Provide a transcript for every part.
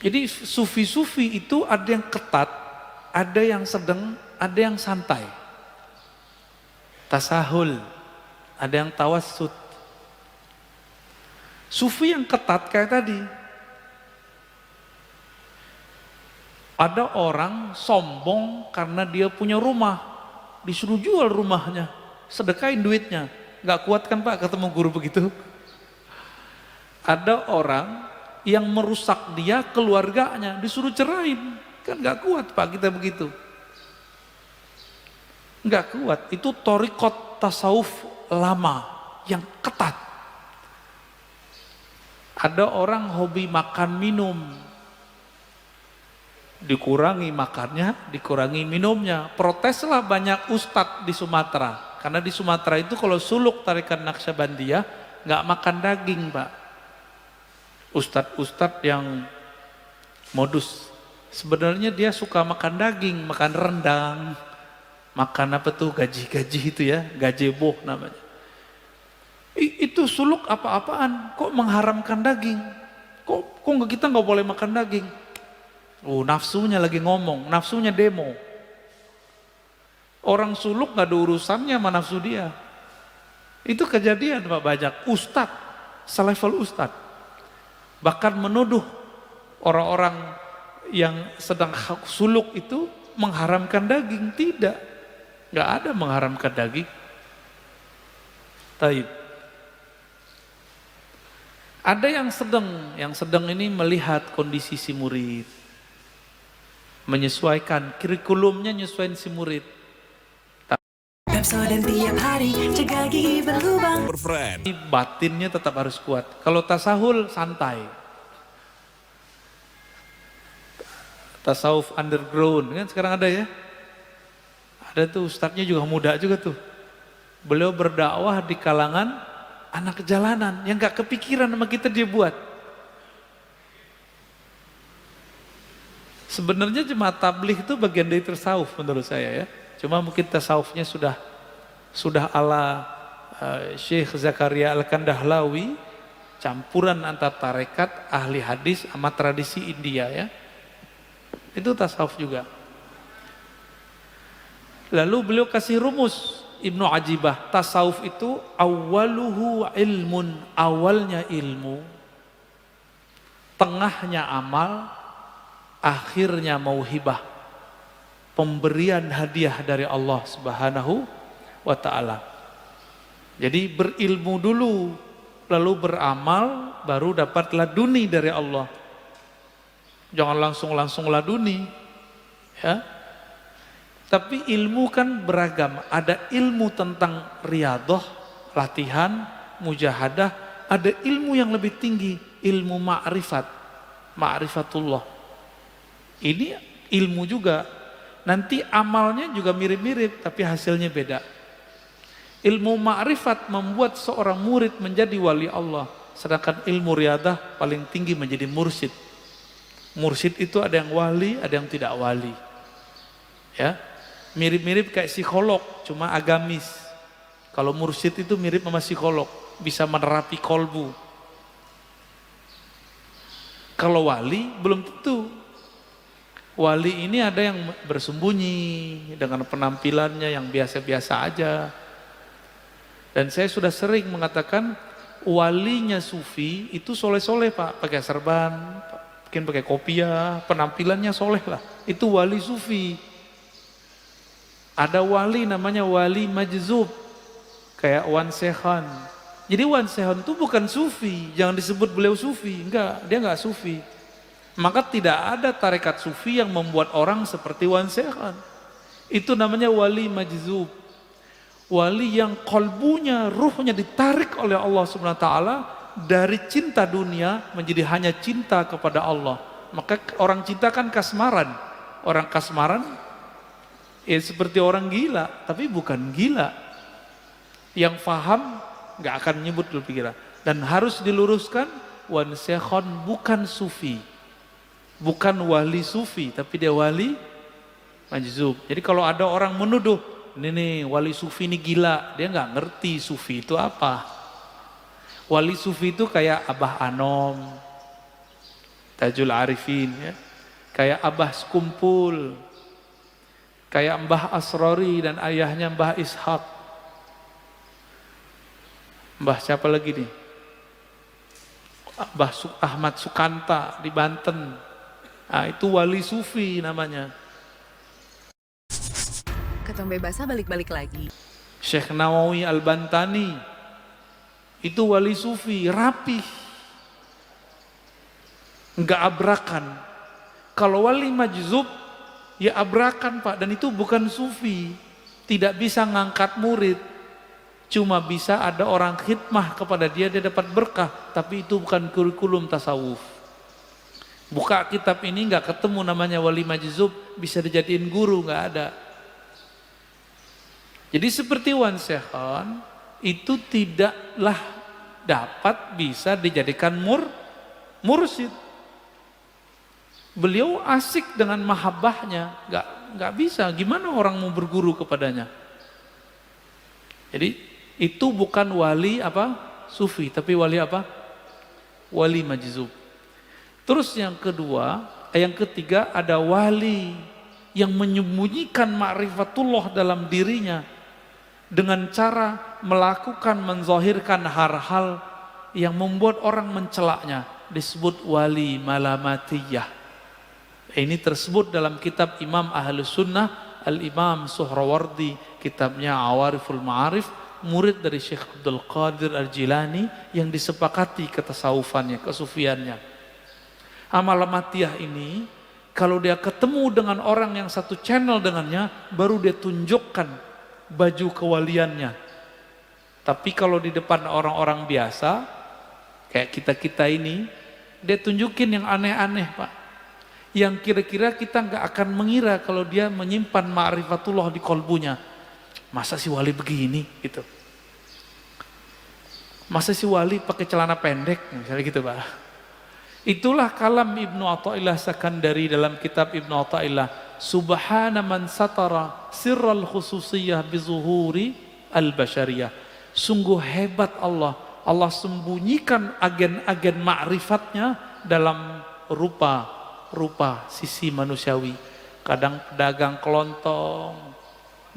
Jadi sufi-sufi itu ada yang ketat, ada yang sedang, ada yang santai. Tasahul, ada yang tawassut. Sufi yang ketat kayak tadi. Ada orang sombong karena dia punya rumah, disuruh jual rumahnya, sedekahin duitnya. Gak kuat kan Pak ketemu guru begitu? Ada orang yang merusak dia, keluarganya, disuruh cerain. Kan gak kuat Pak kita begitu. Gak kuat, itu thariqat tasawuf lama yang ketat. Ada orang hobi makan minum, dikurangi makannya, dikurangi minumnya. Proteslah banyak ustadz di Sumatera. Karena di Sumatera itu kalau suluk tarikan Naqsyabandiyah gak makan daging Pak. Ustadz-ustadz yang modus, sebenarnya dia suka makan daging, makan rendang, makan apa tuh gaji-gaji itu ya, gazebo namanya. Itu suluk apa-apaan, kok mengharamkan daging? Kok kita nggak boleh makan daging? Oh, nafsunya lagi ngomong, nafsunya demo. Orang suluk nggak ada urusannya sama nafsu dia. Itu kejadian Pak banyak, ustadz, selevel ustadz. Bahkan menuduh orang-orang yang sedang suluk itu mengharamkan daging. Tidak, nggak ada mengharamkan daging. Taib. Ada yang sedang ini melihat kondisi si murid, menyesuaikan kurikulumnya, nyesuaiin si murid. Pepsodent tiap hari, cegah gigi berlubang. Batinnya tetap harus kuat. Kalau tasahul santai. Tasawuf underground kan sekarang ada ya. Ada tuh ustadznya juga muda juga tuh. Beliau berdakwah di kalangan anak jalanan yang gak kepikiran sama kita dia buat. Sebenarnya jemaah tabligh itu bagian dari tasawuf menurut saya ya. Cuma mungkin tasawufnya sudah ala Syekh Zakaria Al-Kandahlawi, campuran antara tarekat, ahli hadis sama tradisi India ya. Itu tasawuf juga. Lalu beliau kasih rumus Ibnu Ajibah, tasawuf itu awaluhu ilmun, awalnya ilmu, tengahnya amal, akhirnya mauhibah. Pemberian hadiah dari Allah Subhanahu wa ta'ala. Jadi berilmu dulu, lalu beramal, baru dapat laduni dari Allah. Jangan langsung laduni. Ya. Tapi ilmu kan beragam. Ada ilmu tentang riyadhah, latihan, mujahadah. Ada ilmu yang lebih tinggi, ilmu ma'rifat, ma'rifatullah. Ini ilmu juga. Nanti amalnya juga mirip-mirip, tapi hasilnya beda. Ilmu ma'rifat membuat seorang murid menjadi wali Allah. Sedangkan ilmu riyadhah paling tinggi menjadi mursyid. Mursyid itu ada yang wali, ada yang tidak wali. Ya, mirip-mirip kayak psikolog, cuma agamis. Kalau mursyid itu mirip sama psikolog, bisa menerapi kolbu. Kalau wali belum tentu. Wali ini ada yang bersembunyi dengan penampilannya yang biasa-biasa aja. Dan saya sudah sering mengatakan walinya sufi itu soleh-soleh Pak, pakai serban, mungkin pakai kopiah, penampilannya soleh lah. Itu wali sufi. Ada wali namanya wali majzub, kayak Wan Sekhan. Jadi Wan Sekhan itu bukan sufi, jangan disebut beliau sufi, enggak, dia enggak sufi. Maka tidak ada tarekat sufi yang membuat orang seperti Wan Sekhan. Itu namanya wali majzub. Wali yang kolbunya, ruhnya ditarik oleh Allah Subhanahu wa ta'ala dari cinta dunia menjadi hanya cinta kepada Allah. Maka orang cinta kan kasmaran. Orang kasmaran ya seperti orang gila, tapi bukan gila. Yang faham gak akan nyebut lebih gila. Dan harus diluruskan, Wan Sekhan bukan sufi. Bukan wali sufi, tapi dia wali majzub. Jadi kalau ada orang menuduh, ini wali sufi ini gila, dia nggak ngerti sufi itu apa. Wali sufi itu kayak Abah Anom, Tajul Arifin ya. Kayak Abah Sekumpul, kayak Mbah Asrori dan ayahnya Mbah Ishak. Mbah siapa lagi nih? Mbah Ahmad Sukanta di Banten. Nah, itu wali sufi namanya. Ketombe basah balik-balik lagi. Syekh Nawawi Al-Bantani, itu wali sufi, rapih, enggak abrakan. Kalau wali majzub, ya abrakan Pak, dan itu bukan sufi, tidak bisa ngangkat murid, cuma bisa ada orang khidmah kepada dia, dia dapat berkah, tapi itu bukan kurikulum tasawuf. Buka kitab ini enggak ketemu namanya wali majzub, bisa dijadiin guru, enggak ada. Jadi seperti Wan Sekhon itu tidaklah dapat bisa dijadikan mursyid. Beliau asik dengan mahabbahnya, nggak bisa. Gimana orang mau berguru kepadanya? Jadi itu bukan wali apa sufi, tapi wali apa? Wali majzub. Terus yang ketiga ada wali yang menyembunyikan ma'rifatullah dalam dirinya dengan cara melakukan menzahirkan hal-hal yang membuat orang mencelaknya, disebut wali malamatiyah. Ini tersebut dalam kitab Imam Ahlus Sunnah Al-Imam Suhrawardi, kitabnya Awariful Ma'arif, murid dari Syekh Abdul Qadir Al-Jilani yang disepakati ketasawufannya, kesufiannya. Malamatiyah ini kalau dia ketemu dengan orang yang satu channel dengannya, baru dia tunjukkan baju kewaliannya. Tapi kalau di depan orang-orang biasa kayak kita-kita ini, dia tunjukin yang aneh-aneh Pak, yang kira-kira kita nggak akan mengira kalau dia menyimpan ma'rifatullah di kolbunya. Masa si wali begini gitu, masa si wali pakai celana pendek misalnya gitu Pak. Itulah kalam Ibnu Athaillah Sakandari dalam kitab Ibnu Athaillah, subhana man satara sirral khususiyah bizuhuri al-basyariyah. Sungguh hebat Allah, Allah sembunyikan agen-agen ma'rifatnya dalam rupa sisi manusiawi. Kadang pedagang kelontong,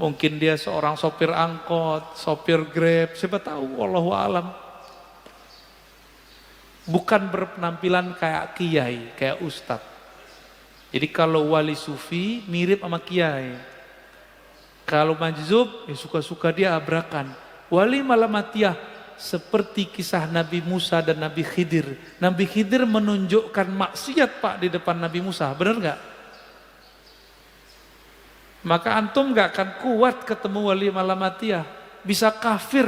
mungkin dia seorang sopir angkot, sopir Grab, siapa tahu, wallahu alam. Bukan berpenampilan kayak kiai, kayak ustadz. Jadi kalau wali sufi mirip sama kiai. Kalau majzub ya suka-suka dia abrakan. Wali malamatiyah seperti kisah Nabi Musa dan Nabi Khidir. Nabi Khidir menunjukkan maksiat Pak di depan Nabi Musa, benar nggak? Maka antum nggak akan kuat ketemu wali malamatiyah, bisa kafir,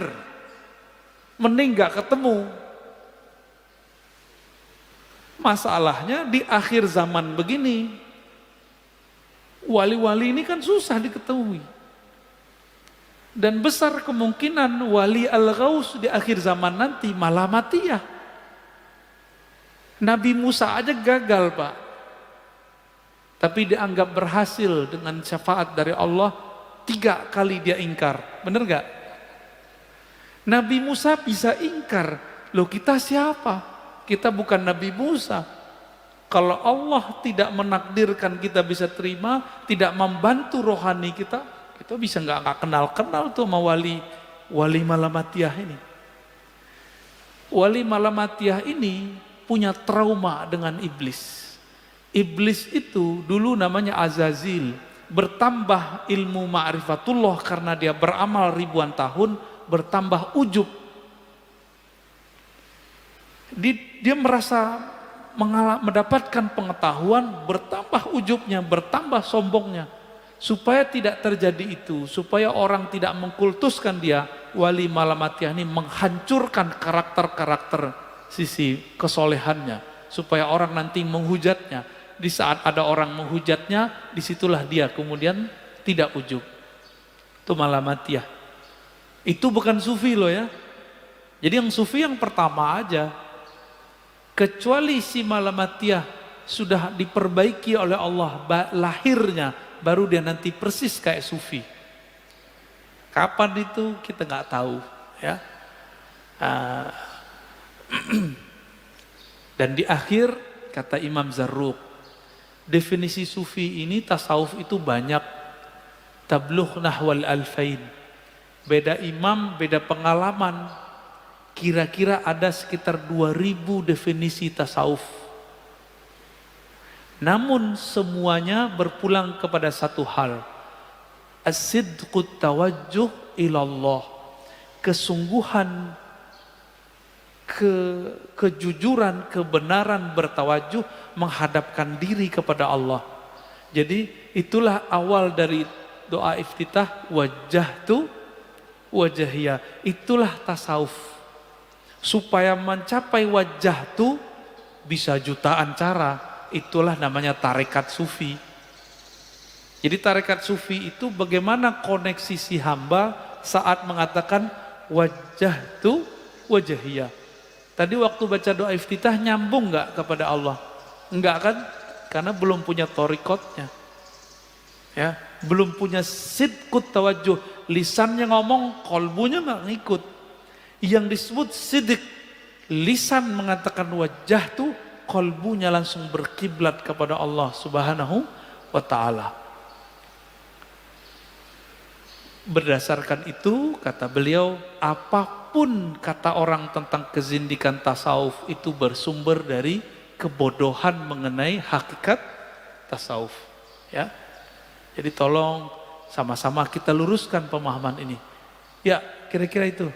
mending nggak ketemu. Masalahnya di akhir zaman begini, wali-wali ini kan susah diketahui. Dan besar kemungkinan wali al-ghaus di akhir zaman nanti malamatiyah. Nabi Musa aja gagal Pak, tapi dianggap berhasil dengan syafaat dari Allah. 3 kali dia ingkar, bener gak? Nabi Musa bisa ingkar, loh kita siapa? Kita bukan Nabi Musa. Kalau Allah tidak menakdirkan kita bisa terima, tidak membantu rohani kita, kita bisa nggak kenal-kenal tuh sama wali malamatiyah ini. Wali malamatiyah ini punya trauma dengan iblis. Iblis itu dulu namanya Azazil, bertambah ilmu ma'rifatullah karena dia beramal ribuan tahun, bertambah ujub. Dia merasa mendapatkan pengetahuan, bertambah ujubnya, bertambah sombongnya. Supaya tidak terjadi itu, supaya orang tidak mengkultuskan dia, wali malamatiyah ini menghancurkan karakter-karakter sisi kesolehannya, supaya orang nanti menghujatnya. Di saat ada orang menghujatnya, disitulah dia kemudian tidak ujub. Itu malamatiyah. Itu bukan sufi loh ya. Jadi yang sufi yang pertama aja. Kecuali si malamatiyah sudah diperbaiki oleh Allah lahirnya, baru dia nanti persis kayak sufi. Kapan itu kita nggak tahu ya. Dan di akhir kata Imam Zarruq. Definisi sufi ini, tasawuf itu banyak. Tablugh nahwal alfain. Beda imam, beda pengalaman. Kira-kira ada sekitar 2000 definisi tasawuf. Namun semuanya berpulang kepada satu hal. As-sidqut tawajjuh ilallah. Kesungguhan, kejujuran, kebenaran bertawajuh menghadapkan diri kepada Allah. Jadi itulah awal dari doa iftitah, wajjahtu wajahiyah. Itulah tasawuf. Supaya mencapai wajjahtu bisa jutaan cara. Itulah namanya tarekat sufi. Jadi tarekat sufi itu bagaimana koneksi si hamba saat mengatakan wajjahtu wajahiyah. Tadi waktu baca doa iftitah nyambung nggak kepada Allah? Enggak kan? Karena belum punya torikotnya. Ya, belum punya sidqut tawajuh. Lisannya ngomong, kolbunya nggak ngikut. Yang disebut sidik, lisan mengatakan wajah tuh, kolbunya langsung berkiblat kepada Allah Subhanahu wa ta'ala. Berdasarkan itu, kata beliau, apapun kata orang tentang kezindikan tasawuf itu bersumber dari kebodohan mengenai hakikat tasawuf. Ya, jadi tolong sama-sama kita luruskan pemahaman ini. Ya, kira-kira itu.